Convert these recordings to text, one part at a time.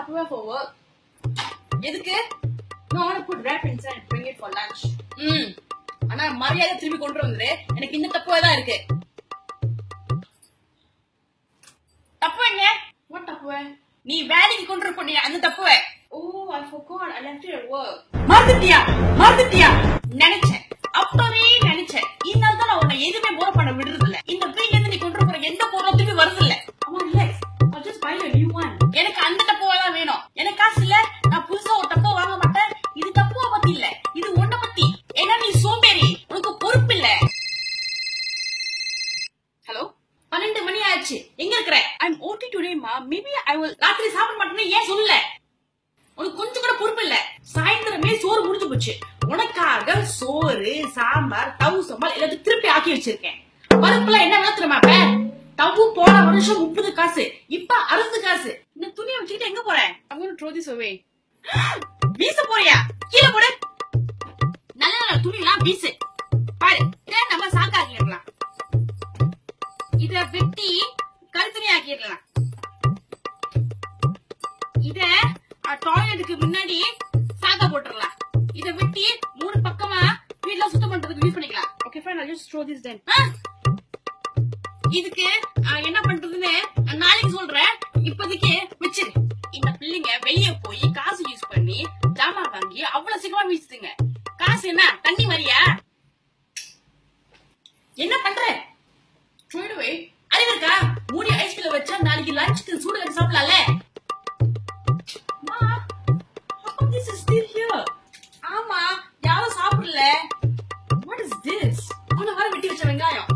Tupperware for work. எதுக்கு? No, I want to put wrap inside and bring it for lunch. ஆனா மரியாதை திரும்பி கொண்டு வந்துரு. எனக்கு இந்த Tupperware தான் இருக்கு. Tupperware என்ன? What Tupperware? நீ வேலைக்கு கொண்டு போனியா அந்த Tupperware? Oh, I forgot. I left it at work. மறந்துட்டியா? நினைச்சேன். அப்பவே நினைச்சேன். இதனால தான் நான் உன்னை எதுவுமே போற பண்ண விடுறது இல்ல. இந்த வீட்ல இருந்து நீ கொண்டு போற எந்த பொருளும் திரும்பி வருது இல்ல. Come on, relax. I'll just buy you a new one. எனக்கு அந்த Tupperware தான் வேணும். எனக்கு காசு இல்ல. நான் புதுசா ஒரு Tupperware வாங்க மாட்டேன். இது Tupperware பத்தி இல்ல. இது உன்னை பத்தி. ஏன்னா நீ சோம்பேறி. உனக்கு பொறுப்பு இல்ல. ஹலோ 12 மணி ஆச்சு. எங்க இருக்கற? I'm OT today, ma. Maybe I will. ராத்திரி சாப்பிட மாட்டேன்னு ஏன் சொல்லல? உனக்கு கொஞ்சம் கூட பொறுப்பு இல்ல. சாயந்தரமே சோறு முடிஞ்சு போச்சு. உனக்காக சோறு, சாம்பார், தவு சம்பால் எல்லாத்தையும் திருப்பி ஆக்கி வச்சிருக்கேன். பருப்புல என்ன வேணா தெரியுமா? தவு போன வருஷம் 30 காசு, இப்ப 60 காசு. இந்த துணியை வச்சுக்கிட்டு எங்க போறேன்? I'm going to throw this away. வீச போறியா? கீழே போடு. நல்ல நல்ல துணிலாம் வீசு. பாரு, இதை நம்ம சாக்கா ஆக்கிடலாம். இத வெட்டி கருத்துணி ஆக்கிடலாம். இத டாய்லெட்டுக்கு முன்னாடி சாக்கா போட்டுடலாம். இத வெட்டி 3 பக்கமா வீட்ல சுத்தம் பண்றதுக்கு யூஸ் பண்ணிக்கலாம். Okay fine, I'll just throw this then. இதுக்கு என்ன பண்றதுன்னு நாளைக்கு சொல்றேன். இப்போதைக்கு வச்சிரு. இந்த பிள்ளைங்க வெளியே போய் காசு யூஸ் பண்ணி ஜாமான் வாங்கி அவ்வளவு சீக்கிரமா வீசுதுங்க. காசு என்ன தண்ணி மாதிரியா? என்ன பண்ற? Throw it away. அறிவு இருக்கா? மூடி ஐஸ்கிரீம் வச்சா நாளைக்கு லஞ்சுக்கு சூடு கட்டி சாப்பிடலாம்ல. This is still here. ஆமா, யாரும் சாப்பிடல. What is this? உன்ன வர வெட்டி வச்ச வெங்காயம்.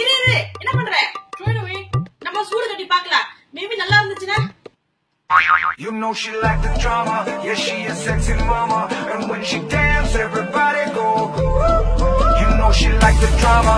இரு என்ன பண்ற? Throw it away. நம்ம சூடு கட்டி பார்க்கலாம். Maybe நல்லா இருந்துச்சுனா? You know she like the drama. Yeah, she a sexy mama. And when she dance, everybody go. You know she like the drama.